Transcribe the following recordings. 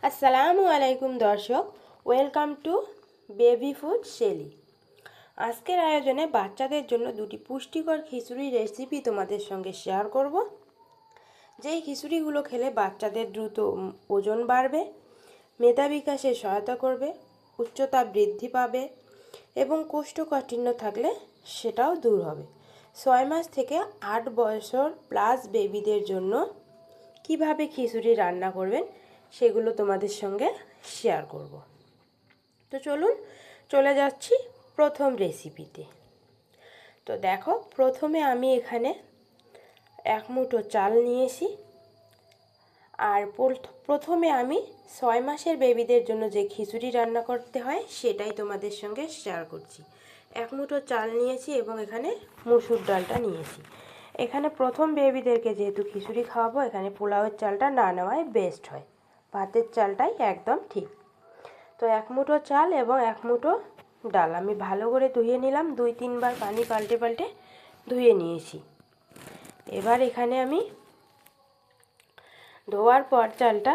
আসসালামু আলাইকুম দর্শক, welcome to baby food Shelly. আজকের আয়োজনে বাচ্চাদের জন্য দুটি পুষ্টিকর খিচুড়ি রেসিপি তোমাদের সঙ্গে শেয়ার করব। যেই খিচুড়িগুলো খেলে বাচ্চাদের দ্রুত ওজন বাড়বে, মেধা বিকাশে সহায়তা করবে, উচ্চতা বৃদ্ধি পাবে এবং কোষ্ঠকাঠিন্য থাকলে সেটাও দূর হবে। 6 মাস থেকে 8 বছর প্লাস বেবিদের জন্য কিভাবে খিচুড়ি রান্না করবেন সেগুলো তোমাদের সঙ্গে শেয়ার করব। তো চলুন চলে যাচ্ছি প্রথম রেসিপিতে। তো দেখো, প্রথমে আমি এখানে 1 মুঠো চাল নিয়েছি। আর প্রথমে আমি 6 মাসের বেবিদের জন্য যে খিচুড়ি রান্না করতে হয় সেটাই তোমাদের সঙ্গে শেয়ার করছি। 1 মুঠো চাল নিয়েছি এবং এখানে মসুর ডালটা নিয়েছি। এখানে প্রথম বেবিদেরকে যেহেতু খিচুড়ি খাওয়াবো, এখানে পোলাওয়ের চালটা না নেওয়াই বেস্ট হয়, ভাতের চালটাই একদম ঠিক। তো 1 মুঠো চাল এবং 1 মুঠো ডাল আমি ভালো করে ধুয়ে নিলাম, 2-3 বার পানি পাল্টে পাল্টে ধুয়ে নিয়েছি। এবার এখানে আমি ধোয়ার পর চালটা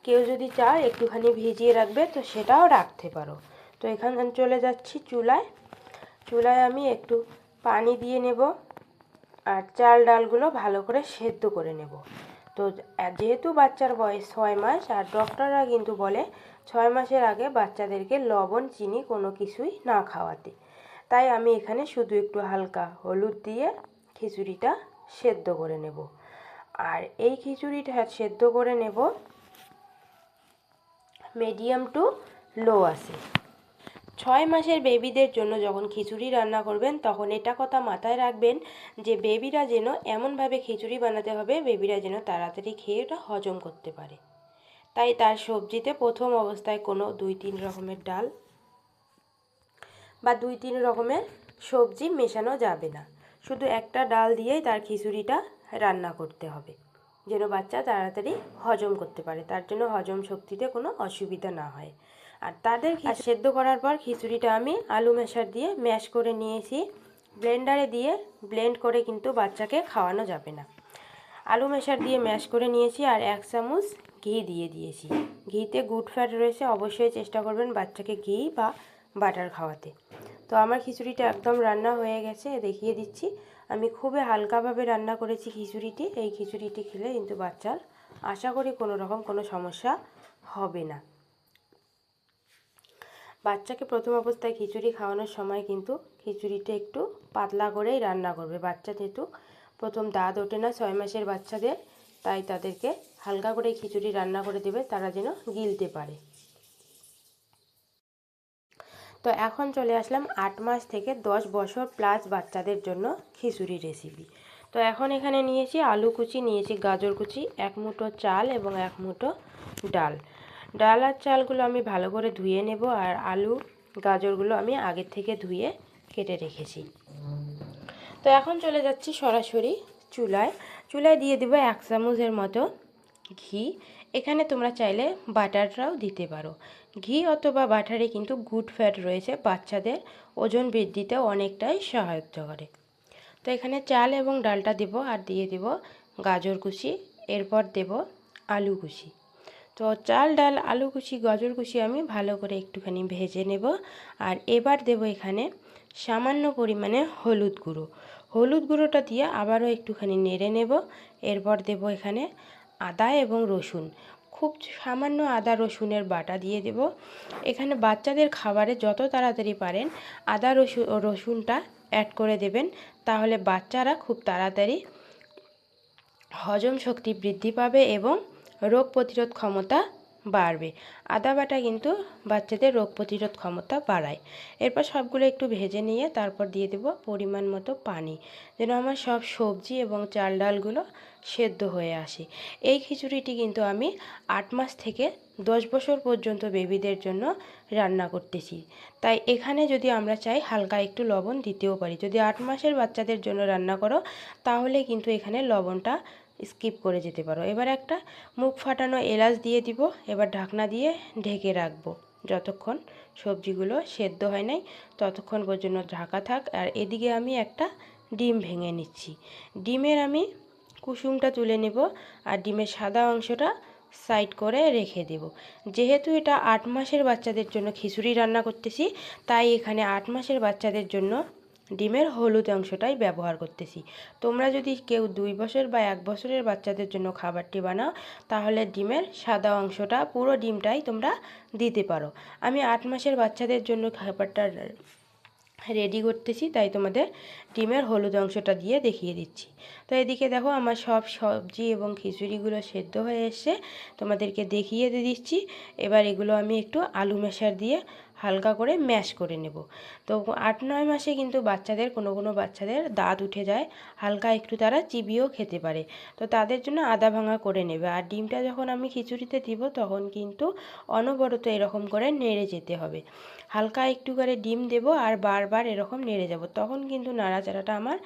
কেউ যদি চায় একটুখানি ভিজিয়ে রাখবে তো সেটাও রাখতে পারো। তো এখানে চলে যাচ্ছি চুলায় আমি একটু পানি দিয়ে নেব আর চাল ডালগুলো ভালো করে সেদ্ধ করে নেব। তো যেহেতু বাচ্চার বয়স 6 মাস, আর ডক্টররা কিন্তু বলে 6 মাসের আগে বাচ্চাদেরকে লবণ চিনি কোনো কিছুই না খাওয়াতে, তাই আমি এখানে শুধু একটু হালকা হলুদ দিয়ে খিচুড়িটা সেদ্ধ করে নেব। আর এই খিচুড়িটা সেদ্ধ করে নেব মিডিয়াম টু লো আছে। 6 মাসের বেবিদের জন্য যখন খিচুড়ি রান্না করবেন তখন এটা কথা মাথায় রাখবেন যে বেবিরা যেন এমনভাবে খিচুড়ি বানাতে হবে বেবিরা যেন তাড়াতাড়ি খেয়ে ওটা হজম করতে পারে। তাই তার সবজিতে প্রথম অবস্থায় কোনো 2-3 রকমের ডাল বা 2-3 রকমের সবজি মেশানো যাবে না, শুধু একটা ডাল দিয়েই তার খিচুড়িটা রান্না করতে হবে যেন বাচ্চা তাড়াতাড়ি হজম করতে পারে, তার জন্য হজম শক্তিতে কোনো অসুবিধা না হয়। আর তাদের সেদ্ধ করার পর খিচুড়িটা আমি আলু ম্যাশার দিয়ে ম্যাশ করে নিয়েছি। ব্লেন্ডারে দিয়ে ব্লেন্ড করে কিন্তু বাচ্চাকে খাওয়ানো যাবে না। আলু ম্যাশার দিয়ে ম্যাশ করে নিয়েছি আর 1 চামচ ঘি দিয়ে দিয়েছি। ঘিতে গুড ফ্যাট রয়েছে, অবশ্যই চেষ্টা করবেন বাচ্চাকে ঘি বা বাটার খাওয়াতে। তো আমার খিচুড়িটা একদম রান্না হয়ে গেছে, দেখিয়ে দিচ্ছি। আমি খুবই হালকাভাবে রান্না করেছি খিচুড়িটি। এই খিচুড়িটি খেলে কিন্তু বাচ্চার আশা করি কোনো রকম কোনো সমস্যা হবে না। বাচ্চাকে প্রথম অবস্থায় খিচুড়ি খাওয়ানোর সময় কিন্তু খিচুড়িটা একটু পাতলা করেই রান্না করবে। বাচ্চা যেহেতু প্রথম দাঁত ওঠে না 6 মাসের বাচ্চাদের, তাই তাদেরকে হালকা করে খিচুড়ি রান্না করে দেবে তারা যেন গিলতে পারে। তো এখন চলে আসলাম 8 মাস থেকে 10 বছর প্লাস বাচ্চাদের জন্য খিচুড়ি রেসিপি। তো এখন এখানে নিয়েছি আলু কুচি, নিয়েছি গাজর কুচি, 1 মুঠো চাল এবং 1 মুঠো ডাল। ডাল আর চালগুলো আমি ভালো করে ধুয়ে নেব, আর আলু গাজরগুলো আমি আগের থেকে ধুয়ে কেটে রেখেছি। তো এখন চলে যাচ্ছি সরাসরি চুলায় দিয়ে দেবো 1 চামচের মতো ঘি। এখানে তোমরা চাইলে বাটারটাও দিতে পারো। ঘি অথবা বাটারে কিন্তু গুড ফ্যাট রয়েছে, বাচ্চাদের ওজন বৃদ্ধিতেও অনেকটাই সহায়তা করে। তো এখানে চাল এবং ডালটা দেব আর দিয়ে দেব গাজর কুচি, এরপর দেব আলু কুচি। তো চাল ডাল আলু কুচি গাজর কুচি আমি ভালো করে একটুখানি ভেজে নেব। আর এবার দেব এখানে সামান্য পরিমাণে হলুদ গুঁড়োটা দিয়ে আবারও একটুখানি নেড়ে নেব। এরপর দেব এখানে আদা এবং রসুন, খুব সামান্য আদা রসুনের বাটা দিয়ে দেব। এখানে বাচ্চাদের খাবারে যত তাড়াতাড়ি পারেন আদা রসুনটা অ্যাড করে দেবেন, তাহলে বাচ্চারা খুব তাড়াতাড়ি হজম শক্তি বৃদ্ধি পাবে এবং রোগ প্রতিরোধ ক্ষমতা বাড়বে। আদা বাটা কিন্তু বাচ্চাদের রোগ প্রতিরোধ ক্ষমতা বাড়ায়। এরপর সবগুলো একটু ভেজে নিয়ে তারপর দিয়ে দেব পরিমাণ মতো পানি, যেন আমার সব সবজি এবং চাল ডালগুলো সেদ্ধ হয়ে আসে। এই খিচুড়িটি কিন্তু আমি 8 মাস থেকে 10 বছর পর্যন্ত বেবিদের জন্য রান্না করতেছি, তাই এখানে যদি আমরা চাই হালকা একটু লবণ দিতেও পারি। যদি 8 মাসের বাচ্চাদের জন্য রান্না করো তাহলে কিন্তু এখানে লবণটা স্কিপ করে যেতে পারো। এবার একটা মুখ ফাটানো এলাচ দিয়ে দিব। এবার ঢাকনা দিয়ে ঢেকে রাখবো যতক্ষণ সবজিগুলো সেদ্ধ হয় নাই ততক্ষণ পর্যন্ত ঢাকা থাক। আর এদিকে আমি একটা ডিম ভেঙে নিচ্ছি। ডিমের আমি কুসুমটা তুলে নেব আর ডিমের সাদা অংশটা সাইড করে রেখে দেব। যেহেতু এটা 8 মাসের বাচ্চাদের জন্য খিচুড়ি রান্না করতেছি, তাই এখানে 8 মাসের বাচ্চাদের জন্য ডিমের হলুদ অংশটাই ব্যবহার করতেছি। তোমরা যদি কেউ 2 বছর বা 1 বছরের বাচ্চাদের জন্য খাবারটি বানাও, তাহলে ডিমের সাদা অংশটা পুরো ডিমটাই তোমরা দিতে পারো। আমি 8 মাসের বাচ্চাদের জন্য খাবারটা রেডি করতেছি, তাই তোমাদের ডিমের হলুদ অংশটা দিয়ে দেখিয়ে দিচ্ছি। তো এদিকে দেখো আমার সব সবজি এবং খিচুড়িগুলো সেদ্ধ হয়ে এসে তোমাদেরকে দেখিয়ে দিচ্ছি। এবার এগুলো আমি একটু আলু মেশার দিয়ে হালকা করে ম্যাশ করে নেব। তো 8-9 মাসে কিন্তু বাচ্চাদের কোনো বাচ্চাদের দাঁত উঠে যায়, হালকা একটু তারা চিবিয়েও খেতে পারে। তো তাদের জন্য আদা ভাঙা করে নেবে। আর ডিমটা যখন আমি খিচুড়িতে দিব তখন কিন্তু অনবরত এরকম করে নেড়ে যেতে হবে। হালকা একটু করে ডিম দেব আর বারবার এরকম নেড়ে যাব। তখন কিন্তু নাড়াচাড়াটা আমার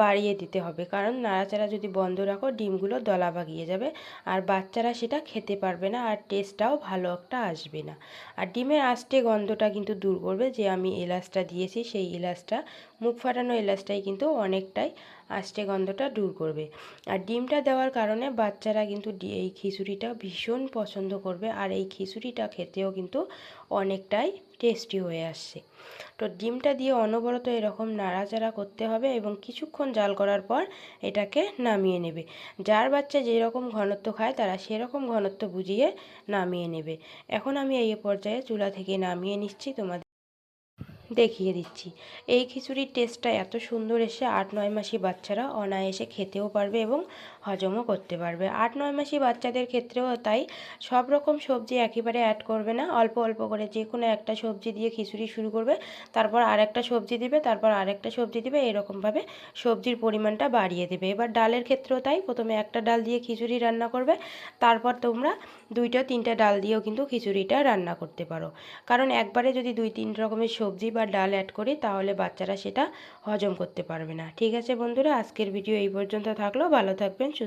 বাড়িয়ে দিতে হবে, কারণ নাড়াচাড়া যদি বন্ধ রাখো ডিমগুলো দলা পাকিয়ে যাবে আর বাচ্চারা সেটা খেতে পারবে না, আর টেস্টটাও ভালো একটা আসবে না। আর ডিমের আস্তে গন্ধটা কিন্তু দূর করবে, যে আমি এলাচটা দিয়েছি সেই এলাচটা, মুখ ফাটানো এলাচটাই কিন্তু অনেকটাই আস্তে গন্ধটা দূর করবে। আর ডিমটা দেওয়ার কারণে বাচ্চারা কিন্তু এই খিচুড়িটা ভীষণ পছন্দ করবে, আর এই খিচুড়িটা খেতেও কিন্তু অনেকটাই টেস্টি হয়ে আসছে। তো ডিমটা দিয়ে অনবরত এরকম নাড়াচাড়া করতে হবে এবং কিছুক্ষণ জাল করার পর এটাকে নামিয়ে নেবে। যার বাচ্চা যেরকম ঘনত্ব খায় তারা সেরকম ঘনত্ব বুঝিয়ে নামিয়ে নেবে। এখন আমি এই পর্যায়ে চুলা থেকে নামিয়ে নিচ্ছি, তোমাদের দেখিয়ে দিচ্ছি। এই খিচুড়ির টেস্টটা এত সুন্দর এসে 8-9 মাসি বাচ্চারা অনায়াসে খেতেও পারবে এবং হজমও করতে পারবে। 8-9 মাসি বাচ্চাদের ক্ষেত্রেও তাই সব রকম সবজি একেবারে অ্যাড করবে না, অল্প অল্প করে যে কোনো একটা সবজি দিয়ে খিচুড়ি শুরু করবে, তারপর আরেকটা সবজি দিবে, তারপর আরেকটা সবজি দিবে, এরকমভাবে সবজির পরিমাণটা বাড়িয়ে দেবে। এবার ডালের ক্ষেত্রেও তাই, প্রথমে একটা ডাল দিয়ে খিচুড়ি রান্না করবে, তারপর তোমরা 2-3টা ডাল দিয়েও কিন্তু খিচুড়িটা রান্না করতে পারো। কারণ একবারে যদি 2-3 রকমের সবজি বা ডাল অ্যাড করি তাহলে বাচ্চারা সেটা হজম করতে পারবে না। ঠিক আছে বন্ধুরা, আজকের ভিডিও এই পর্যন্ত থাকলো। ভালো থাকবেন, সুস্থ